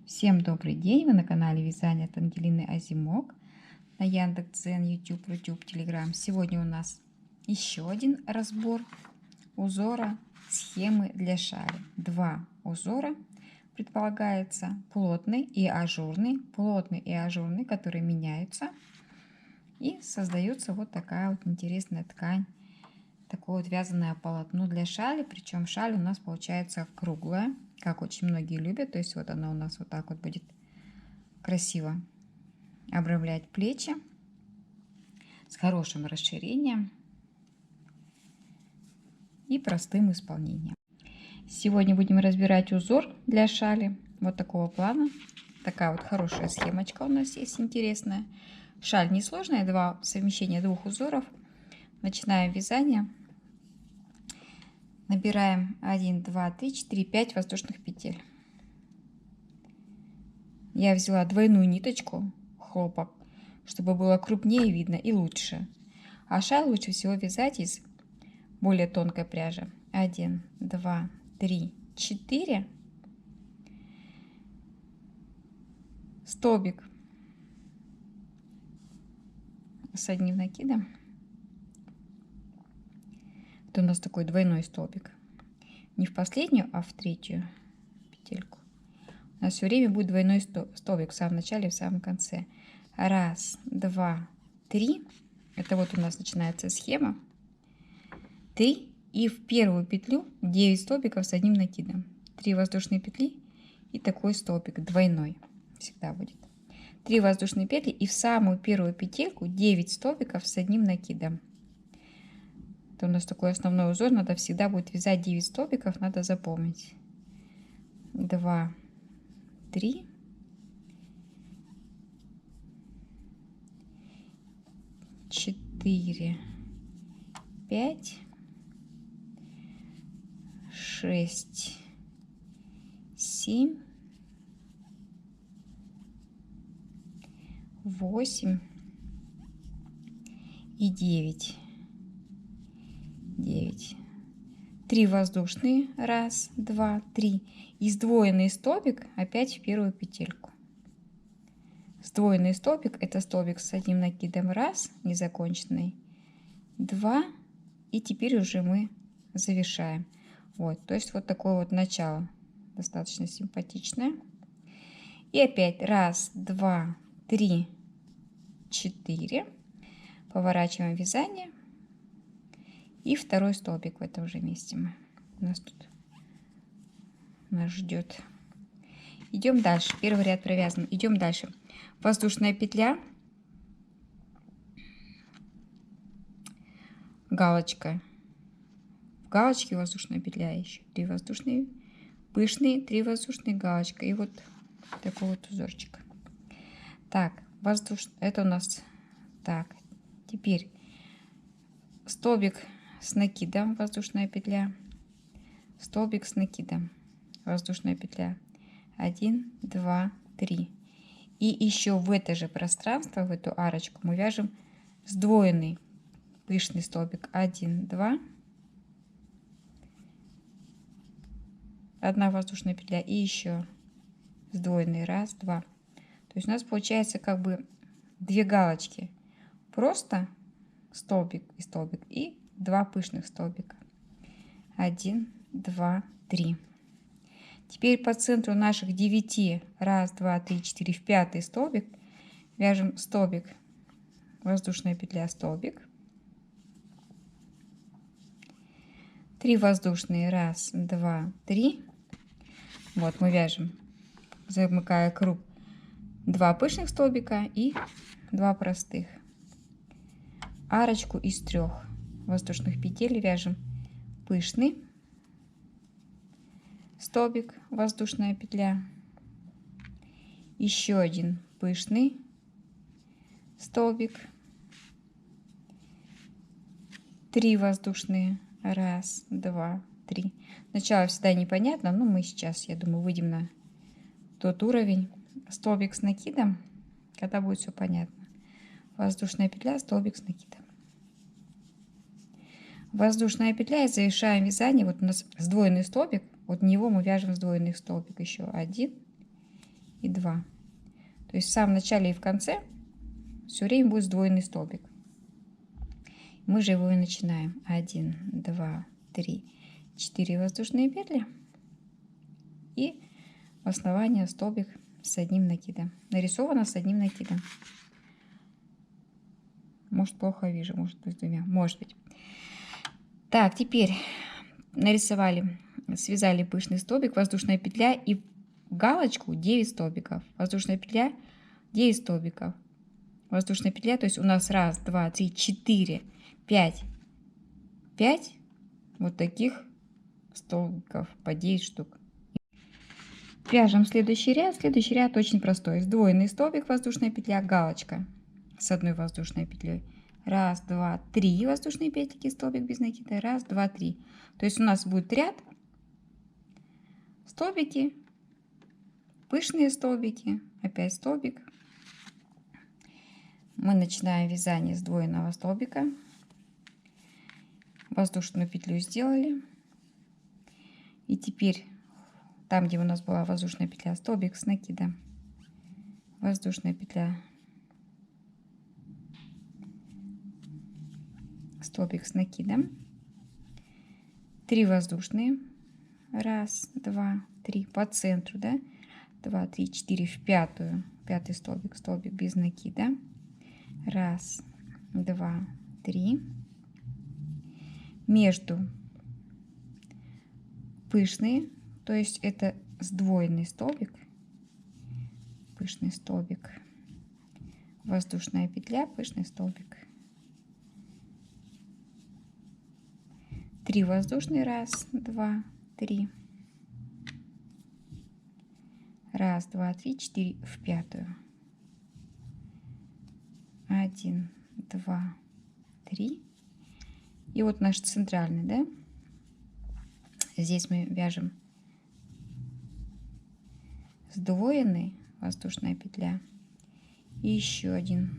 Всем добрый день! Вы на канале Вязание от Ангелины Озимок на Яндекс.Дзен, YouTube, Рутюб, Telegram. Сегодня у нас еще один разбор узора схемы для шали. Два узора предполагается: плотный и ажурный. Плотный и ажурный, которые меняются. И создается вот такая вот интересная ткань. Такое вот вязаное полотно для шали. Причем шаль у нас получается круглая, как очень многие любят. То есть вот она у нас вот так вот будет красиво обрамлять плечи, с хорошим расширением и простым исполнением. Сегодня будем разбирать узор для шали вот такого плана. Такая вот хорошая схемочка у нас есть, интересная. Шаль несложная, совмещение двух узоров. Начинаем вязание. Набираем 1, 2, 3, 4, 5 воздушных петель. Я взяла двойную ниточку, хлопок, чтобы было крупнее видно и лучше. А шаль лучше всего вязать из более тонкой пряжи. 1, 2, 3, 4. Столбик с одним накидом. Это у нас такой двойной столбик. Не в последнюю, а в третью петельку. У нас все время будет двойной столбик в самом начале и в самом конце. 1, 2, 3. Это вот у нас начинается схема. 3. И в первую петлю 9 столбиков с одним накидом. 3 воздушные петли и такой столбик двойной всегда будет. 3 воздушные петли и в самую первую петельку 9 столбиков с одним накидом. Это у нас такой основной узор. Надо всегда будет вязать 9 столбиков, надо запомнить. 2, 3, 4, 5, 6, 7, 8 и 9. 9. 3 воздушные. 1, 2, 3. И сдвоенный столбик опять в первую петельку. Сдвоенный столбик — это столбик с одним накидом. 1, незаконченный. 2. И теперь уже мы завершаем. Вот, то есть вот такое вот начало. Достаточно симпатичное. И опять 1, 2, 3, 4. Поворачиваем вязание. И второй столбик в этом же месте нас ждет. Идем дальше. Первый ряд провязан. Идем дальше. Воздушная петля, галочка. В галочке воздушная петля еще. 3 воздушные, пышные, 3 воздушные, галочка. И вот такой вот узорчик. Так, это у нас так. Теперь столбик с накидом, воздушная петля, столбик с накидом, воздушная петля. 1, 2, 3. И еще в это же пространство, в эту арочку, мы вяжем сдвоенный пышный столбик. 1, 2, 1 воздушная петля и еще сдвоенный. 1, 2. То есть у нас получается как бы 2 галочки. Просто столбик и столбик и 2 пышных столбика. 1, 2, 3. Теперь по центру наших 9, 1, 2, 3, 4, в 5 столбик вяжем столбик, воздушная петля, столбик, 3 воздушные, 1, 2, 3. Вот мы вяжем, замыкая круг, 2 пышных столбика и 2 простых. Арочку из 3 воздушных петель вяжем пышный столбик, воздушная петля, еще один пышный столбик, 3 воздушные, 1, 2, 3. Сначала всегда непонятно, но мы сейчас, я думаю, выйдем на тот уровень. Столбик с накидом, когда будет все понятно. Воздушная петля, столбик с накидом. Воздушная петля, и завершаем вязание. Вот у нас сдвоенный столбик, вот в него мы вяжем сдвоенный столбик. Еще 1 и 2. То есть в самом начале и в конце все время будет сдвоенный столбик. Мы же его и начинаем. 1, 2, 3, 4 воздушные петли. И в основание столбик с одним накидом. Нарисовано с одним накидом. Может, плохо вижу, может быть, с двумя. Может быть. Так, теперь нарисовали, связали пышный столбик, воздушная петля и в галочку 9 столбиков. Воздушная петля, 9 столбиков. Воздушная петля, то есть у нас 1, 2, 3, 4, 5. 5 вот таких столбиков по 9 штук. Вяжем следующий ряд. Следующий ряд очень простой. Сдвоенный столбик, воздушная петля, галочка с одной воздушной петлей. 1, 2, 3 воздушные петельки, столбик без накида. 1, 2, 3. То есть у нас будет ряд, столбики, пышные столбики, опять столбик. Мы начинаем вязание сдвоенного столбика. Воздушную петлю сделали. И теперь там, где у нас была воздушная петля, столбик с накидом. Воздушная петля. Столбик с накидом. 3 воздушные. 1, 2, 3 по центру, да? 2, 3, 4 в пятую. Пятый столбик, столбик без накида. 1, 2, 3. Между пышные, то есть это сдвоенный столбик. Пышный столбик. Воздушная петля, пышный столбик. 3 воздушные. 1, 2, 3. 1, 2, 3, 4 в пятую. 1, 2, 3. И вот наш центральный, да? Здесь мы вяжем сдвоенный, воздушная петля. И еще один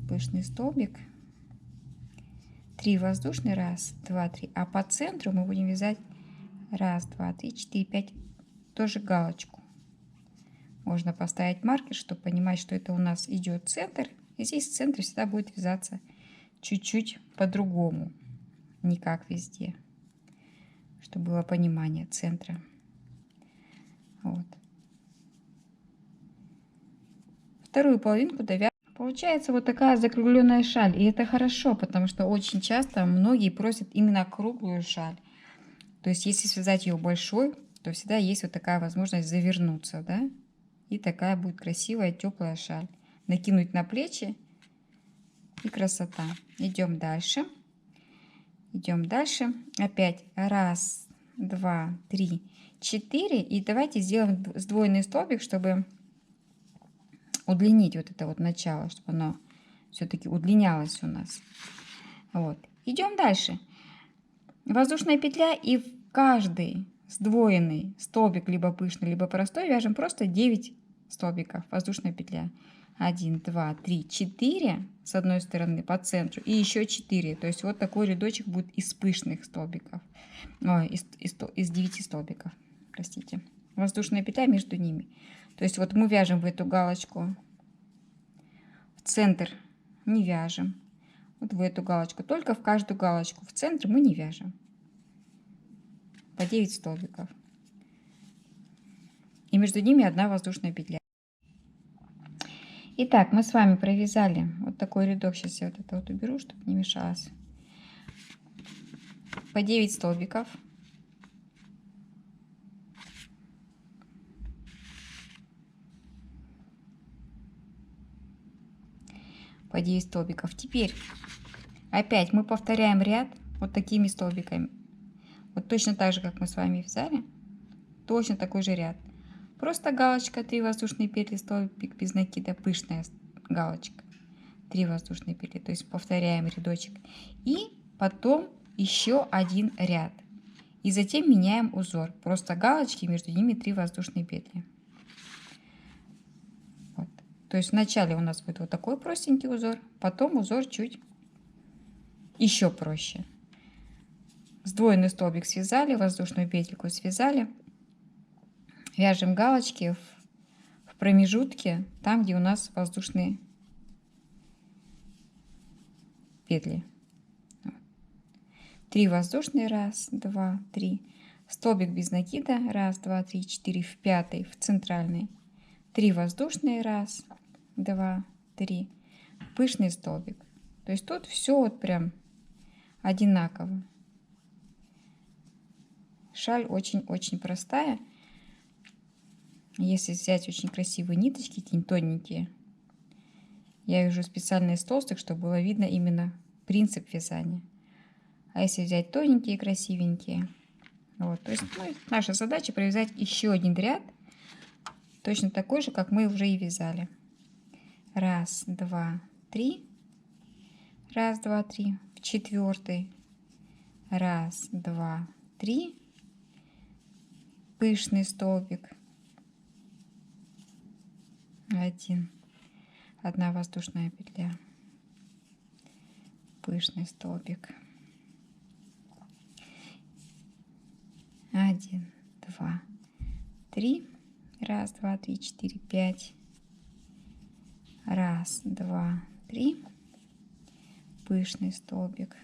пышный столбик. 3 воздушные. 1, 2, 3. А по центру мы будем вязать 1, 2, 3, 4, 5. Тоже галочку. Можно поставить маркер, чтобы понимать, что это у нас идет центр. И здесь в центре всегда будет вязаться чуть-чуть по-другому. Не как везде. Чтобы было понимание центра. Вот. Вторую половинку довязываем. Получается вот такая закругленная шаль. И это хорошо, потому что очень часто многие просят именно круглую шаль. То есть если связать ее большой, то всегда есть вот такая возможность завернуться, да? И такая будет красивая теплая шаль. Накинуть на плечи и красота. Идем дальше. Идем дальше. Опять 1, 2, 3, 4. И давайте сделаем сдвоенный столбик, чтобы удлинить вот это вот начало, чтобы оно все-таки удлинялось у нас. Вот. Идем дальше. Воздушная петля, и в каждый сдвоенный столбик, либо пышный, либо простой, вяжем просто 9 столбиков. Воздушная петля. 1, 2, 3, 4 с одной стороны по центру и еще 4. То есть вот такой рядочек будет из пышных столбиков. Ой, из 9 столбиков. Простите. Воздушная петля между ними. То есть вот мы вяжем в эту галочку. В центр не вяжем. Вот в эту галочку. Только в каждую галочку. В центр мы не вяжем. По 9 столбиков. И между ними одна воздушная петля. Итак, мы с вами провязали вот такой рядок. Сейчас я вот это вот уберу, чтобы не мешалось. По 9 столбиков. По 9 столбиков. Теперь опять мы повторяем ряд вот такими столбиками. Вот точно так же, как мы с вами вязали. Точно такой же ряд. Просто галочка, 3 воздушные петли, столбик без накида, пышная галочка. 3 воздушные петли, то есть повторяем рядочек. И потом еще один ряд. И затем меняем узор. Просто галочки, между ними 3 воздушные петли. Вот. То есть вначале у нас будет вот такой простенький узор, потом узор чуть еще проще. Сдвоенный столбик связали, воздушную петельку связали. Вяжем галочки в промежутке, там, где у нас воздушные петли. 3 воздушные, 1, 2, 3. Столбик без накида, 1, 2, 3, 4, в пятый, в центральный. 3 воздушные, 1, 2, 3. Пышный столбик. То есть тут все вот прям одинаково. Шаль очень-очень простая. Если взять очень красивые ниточки, какие-нибудь тоненькие, я вяжу специально из толстых, чтобы было видно именно принцип вязания. А если взять тоненькие, красивенькие, вот, то есть наша задача провязать еще один ряд, точно такой же, как мы уже и вязали. 1, 2, 3. 1, 2, 3. В четвертый. 1, 2, 3. Пышный столбик. 1. 1 воздушная петля. Пышный столбик. 1, 2, 3. 1, 2, 3, 4, 5. 1, 2, 3. Пышный столбик.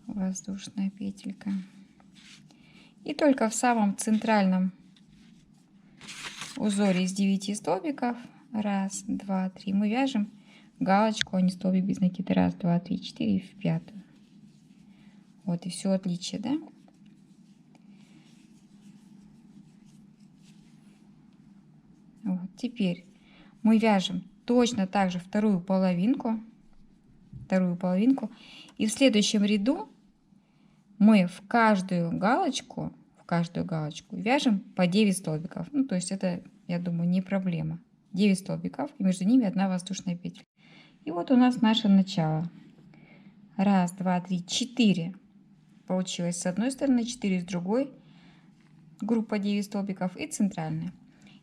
Воздушная петелька. И только в самом центральном узоре из 9 столбиков 1, 2, 3 мы вяжем галочку, а не столбик без накида. 1, 2, 3, 4 в пятую. Вот и все отличие, да? Вот, теперь мы вяжем точно так же вторую половинку. И в следующем ряду мы в каждую галочку вяжем по 9 столбиков. Ну, то есть это, я думаю, не проблема. 9 столбиков, и между ними 1 воздушная петля. И вот у нас наше начало. 1, 2, 3, 4. Получилось с одной стороны, 4 с другой. Группа 9 столбиков и центральная.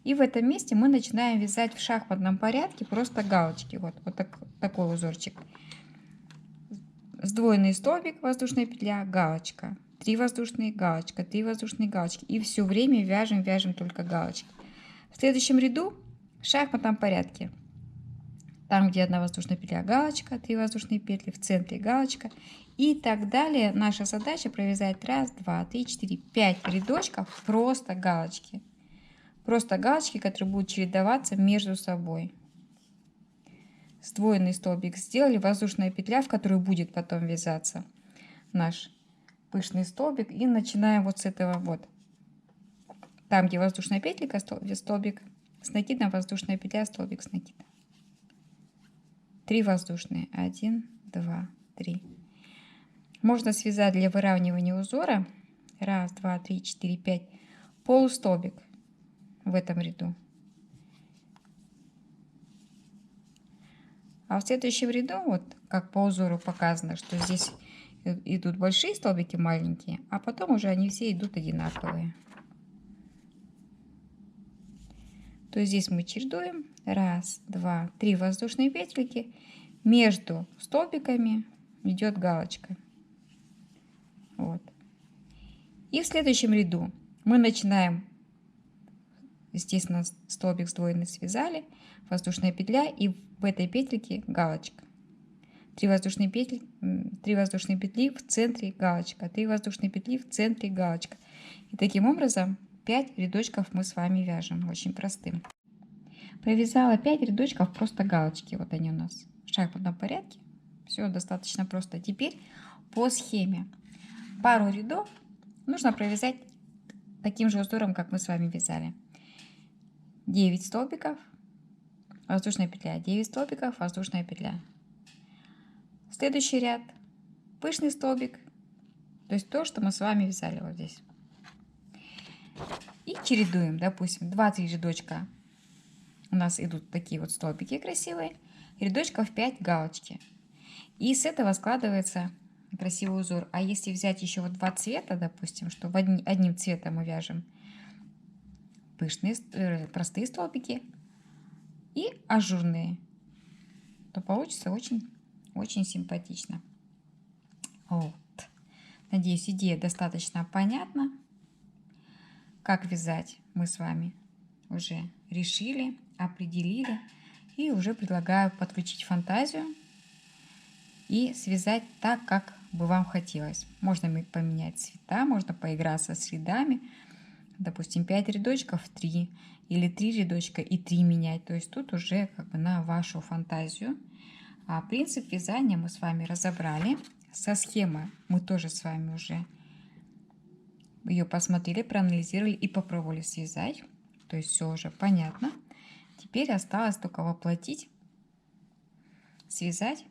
И в этом месте мы начинаем вязать в шахматном порядке просто галочки. Вот такой узорчик. Сдвоенный столбик, воздушная петля, галочка. 3 воздушные, галочка, 3 воздушные, галочки. И все время вяжем только галочки. В следующем ряду в шахматном порядке. Там, где 1 воздушная петля, галочка, 3 воздушные петли, в центре галочка. И так далее. Наша задача провязать 1, 2, 3, 4, 5 рядочков просто галочки. Просто галочки, которые будут чередоваться между собой. Сдвоенный столбик сделали, воздушная петля, в которую будет потом вязаться наш пышный столбик. И начинаем вот с этого вот. Там, где воздушная петелька, столбик с накидом, воздушная петля, столбик с накидом. 3 воздушные. 1, 2, 3. Можно связать для выравнивания узора 1, 2, 3, 4, 5 полустолбик в этом ряду. А в следующем ряду, вот как по узору показано, что здесь идут большие столбики, маленькие, а потом уже они все идут одинаковые. То есть здесь мы чередуем 1, 2, 3 воздушные петельки. Между столбиками идет галочка. Вот. И в следующем ряду мы начинаем, естественно, столбик сдвоенный связали, воздушная петля, и в этой петельке галочка. 3 воздушные петли в центре галочка, 3 воздушные петли в центре галочка. И таким образом 5 рядочков мы с вами вяжем, очень простым. Провязала 5 рядочков просто галочки, вот они у нас в шахматном порядке. Все достаточно просто. Теперь по схеме пару рядов нужно провязать таким же узором, как мы с вами вязали. 9 столбиков, воздушная петля, 9 столбиков, воздушная петля. Следующий ряд пышный столбик, то есть то, что мы с вами вязали вот здесь. И чередуем, допустим, 2-3 рядочка у нас идут такие вот столбики красивые, рядочков 5 галочки. И с этого складывается красивый узор. А если взять еще вот 2 цвета, допустим, что одним цветом мы вяжем пышные, простые столбики и ажурные, то получится очень симпатично. Вот. Надеюсь, идея достаточно понятна. Как вязать мы с вами уже решили, определили. И уже предлагаю подключить фантазию и связать так, как бы вам хотелось. Можно поменять цвета, можно поиграться с рядами. Допустим, 5 рядочков 3 или 3 рядочка и 3 менять. То есть тут уже как бы на вашу фантазию. А принцип вязания мы с вами разобрали. Со схемой мы тоже с вами уже ее посмотрели, проанализировали и попробовали связать. То есть все уже понятно. Теперь осталось только воплотить, связать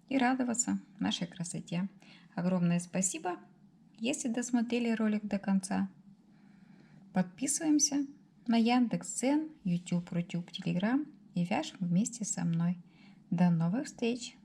и радоваться нашей красоте. Огромное спасибо, если досмотрели ролик до конца. Подписываемся на Яндекс.Дзен, YouTube, Рутюб, Telegram и вяжем вместе со мной. До новых встреч!